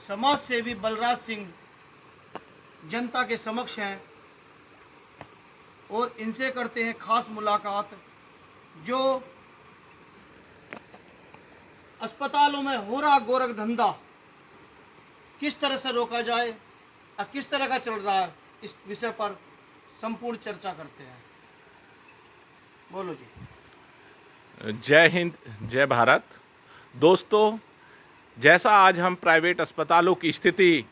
समाज सेवी बलराज सिंह जनता के समक्ष हैं और इनसे करते हैं खास मुलाकात। जो अस्पतालों में हो रहा गोरख धंधा किस तरह से रोका जाए और किस तरह का चल रहा है, इस विषय पर संपूर्ण चर्चा करते हैं। बोलो जी। जय हिंद, जय भारत। दोस्तों, जैसा आज हम प्राइवेट अस्पतालों की स्थिति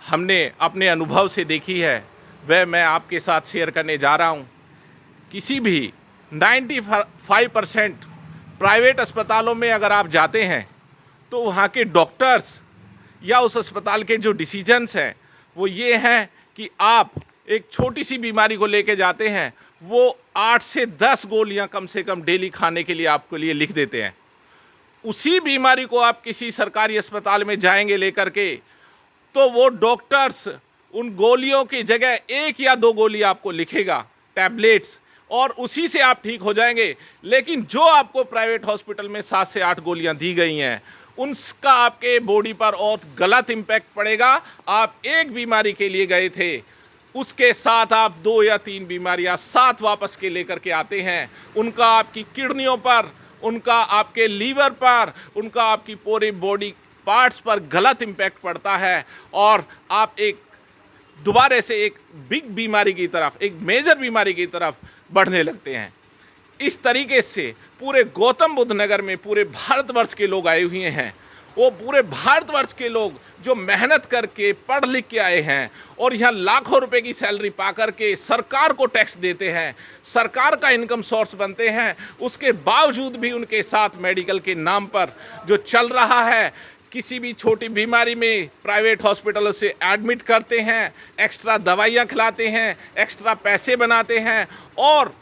हमने अपने अनुभव से देखी है, वह मैं आपके साथ शेयर करने जा रहा हूँ। किसी भी 95% प्राइवेट अस्पतालों में अगर आप जाते हैं तो वहाँ के डॉक्टर्स या उस अस्पताल के जो डिसीजंस हैं वो ये हैं कि आप एक छोटी सी बीमारी को लेके जाते हैं, वो 8 से 10 गोलियां कम से कम डेली खाने के लिए आपके लिए लिख देते हैं। उसी बीमारी को आप किसी सरकारी अस्पताल में जाएंगे लेकर के, तो वो डॉक्टर्स उन गोलियों की जगह 1 या 2 गोली आपको लिखेगा, टैबलेट्स, और उसी से आप ठीक हो जाएंगे। लेकिन जो आपको प्राइवेट हॉस्पिटल में 7 से 8 गोलियां दी गई हैं, उनका आपके बॉडी पर और गलत इम्पैक्ट पड़ेगा। आप एक बीमारी के लिए गए थे, उसके साथ आप 2 या 3 बीमारियां साथ वापस के लेकर के आते हैं। उनका आपकी किडनियों पर, उनका आपके लीवर पर, उनका आपकी पूरी बॉडी पार्ट्स पर गलत इम्पैक्ट पड़ता है और आप एक दोबारा से एक बिग बीमारी की तरफ, एक मेजर बीमारी की तरफ बढ़ने लगते हैं। इस तरीके से पूरे गौतम बुद्ध नगर में पूरे भारतवर्ष के लोग आए हुए हैं। वो पूरे भारतवर्ष के लोग जो मेहनत करके पढ़ लिख के आए हैं और यहाँ लाखों रुपए की सैलरी पा करके सरकार को टैक्स देते हैं, सरकार का इनकम सोर्स बनते हैं, उसके बावजूद भी उनके साथ मेडिकल के नाम पर जो चल रहा है, किसी भी छोटी बीमारी में प्राइवेट हॉस्पिटलों से एडमिट करते हैं, एक्स्ट्रा दवाइयाँ खिलाते हैं, एक्स्ट्रा पैसे बनाते हैं और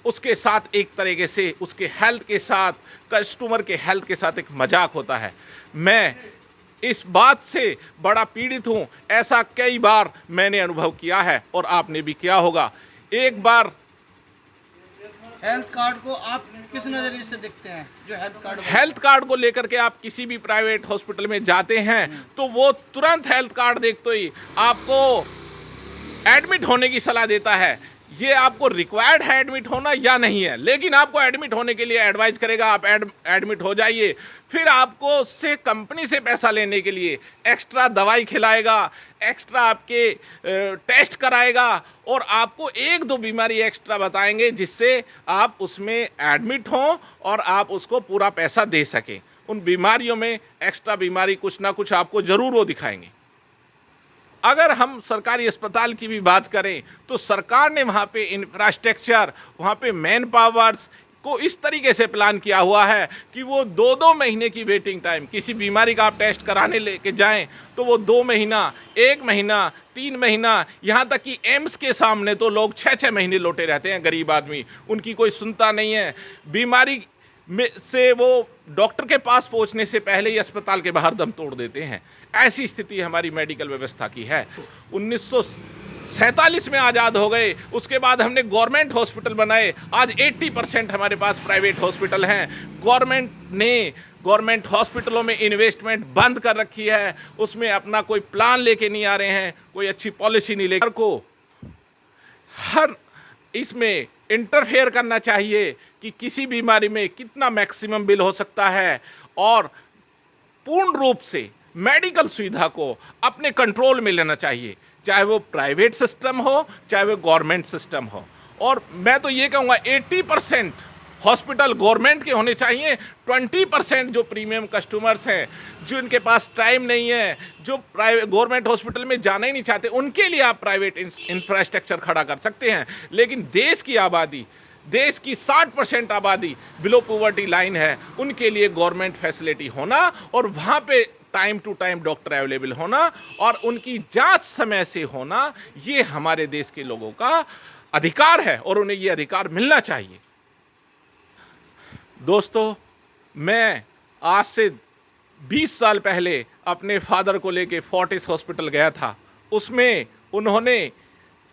उसके साथ एक तरीके से उसके हेल्थ के साथ, कस्टमर के हेल्थ के साथ एक मजाक होता है। मैं इस बात से बड़ा पीड़ित हूँ। ऐसा कई बार मैंने अनुभव किया है और आपने भी किया होगा। एक बार हेल्थ कार्ड को आप किस नजरिए से देखते हैं? जो हेल्थ कार्ड को लेकर के आप किसी भी प्राइवेट हॉस्पिटल में जाते हैं तो वो तुरंत हेल्थ कार्ड देखते ही आपको एडमिट होने की सलाह देता है। ये आपको रिक्वायर्ड है एडमिट होना या नहीं है, लेकिन आपको एडमिट होने के लिए एडवाइज करेगा, आप एडमिट हो जाइए। फिर आपको उससे कंपनी से पैसा लेने के लिए एक्स्ट्रा दवाई खिलाएगा, एक्स्ट्रा आपके टेस्ट कराएगा और आपको 1-2 बीमारी एक्स्ट्रा बताएंगे जिससे आप उसमें एडमिट हों और आप उसको पूरा पैसा दे सकें। उन बीमारियों में एक्स्ट्रा बीमारी कुछ ना कुछ आपको ज़रूर वो दिखाएंगे। अगर हम सरकारी अस्पताल की भी बात करें तो सरकार ने वहाँ पे इंफ्रास्ट्रक्चर, वहाँ पे मैन पावर्स को इस तरीके से प्लान किया हुआ है कि वो 2-2 महीने की वेटिंग टाइम, किसी बीमारी का आप टेस्ट कराने लेके जाएं तो वो 2 महीना, 1 महीना, 3 महीना, यहाँ तक कि एम्स के सामने तो लोग 6-6 महीने लौटे रहते हैं। गरीब आदमी, उनकी कोई सुनता नहीं है। बीमारी में से वो डॉक्टर के पास पहुंचने से पहले ही अस्पताल के बाहर दम तोड़ देते हैं। ऐसी स्थिति हमारी मेडिकल व्यवस्था की है। 1947 में आज़ाद हो गए, उसके बाद हमने गवर्नमेंट हॉस्पिटल बनाए। आज 80% हमारे पास प्राइवेट हॉस्पिटल हैं। गवर्नमेंट ने गवर्नमेंट हॉस्पिटलों में इन्वेस्टमेंट बंद कर रखी है, उसमें अपना कोई प्लान लेके नहीं आ रहे हैं, कोई अच्छी पॉलिसी नहीं लेकर को हर इसमें इंटरफेयर करना चाहिए कि किसी बीमारी में कितना मैक्सिमम बिल हो सकता है और पूर्ण रूप से मेडिकल सुविधा को अपने कंट्रोल में लेना चाहिए, चाहे वो प्राइवेट सिस्टम हो, चाहे वो गवर्नमेंट सिस्टम हो। और मैं तो ये कहूँगा 80% हॉस्पिटल गवर्नमेंट के होने चाहिए। 20% जो प्रीमियम कस्टमर्स हैं, जो इनके पास टाइम नहीं है, जो प्राइवेट गवर्नमेंट हॉस्पिटल में जाना ही नहीं चाहते, उनके लिए आप प्राइवेट इंफ्रास्ट्रक्चर खड़ा कर सकते हैं। लेकिन देश की आबादी, देश की 60% आबादी बिलो पॉवर्टी लाइन है, उनके लिए गवर्नमेंट फैसिलिटी होना और वहाँ पे time to time doctor available होना और उनकी जांच समय से होना, ये हमारे देश के लोगों का अधिकार है और उन्हें ये अधिकार मिलना चाहिए। दोस्तों, मैं आज से 20 साल पहले अपने फादर को लेके फोर्टिस हॉस्पिटल गया था। उसमें उन्होंने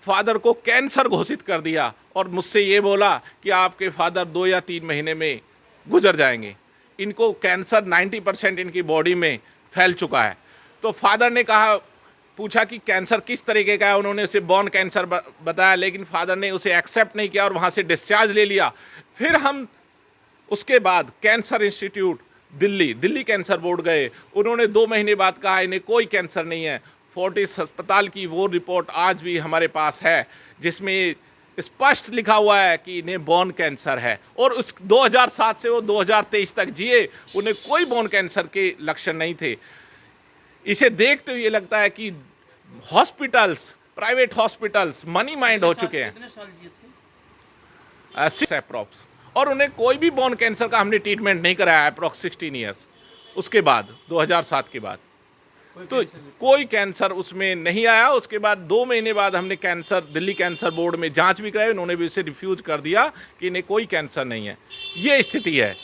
फादर को कैंसर घोषित कर दिया और मुझसे ये बोला कि आपके फादर 2 या 3 महीने में गुजर जाएंगे। इनको कैंसर 90% इनकी बॉडी में फैल चुका है। तो फादर ने कहा, पूछा कि कैंसर किस तरीके का है, उन्होंने उसे बॉर्न कैंसर बताया, लेकिन फादर ने उसे एक्सेप्ट नहीं किया और वहाँ से डिस्चार्ज ले लिया। फिर हम उसके बाद cancer institute Delhi cancer board गए, उन्होंने 2 महीने बाद कहा इन्हें कोई कैंसर नहीं है। फोर्टिस अस्पताल की वो रिपोर्ट आज भी हमारे पास है जिसमें स्पष्ट लिखा हुआ है कि इन्हें बोन कैंसर है, और उस 2007 से वो 2023 तक जिए, उन्हें कोई बोन कैंसर के लक्षण नहीं थे। इसे देखते हुए लगता है कि hospitals, private hospitals money mind हो चुके हैं। कितने साल जिए थे? 6 अप्रॉक्स, और उन्हें कोई भी बोन कैंसर का हमने ट्रीटमेंट नहीं कराया अप्रॉक्स 16 ईयर्स उसके बाद, 2007 के बाद। तो कोई कैंसर उसमें नहीं आया। उसके बाद 2 महीने बाद हमने दिल्ली कैंसर बोर्ड में जांच भी कराई, उन्होंने भी उसे रिफ्यूज कर दिया कि इन्हें कोई कैंसर नहीं है। ये स्थिति है।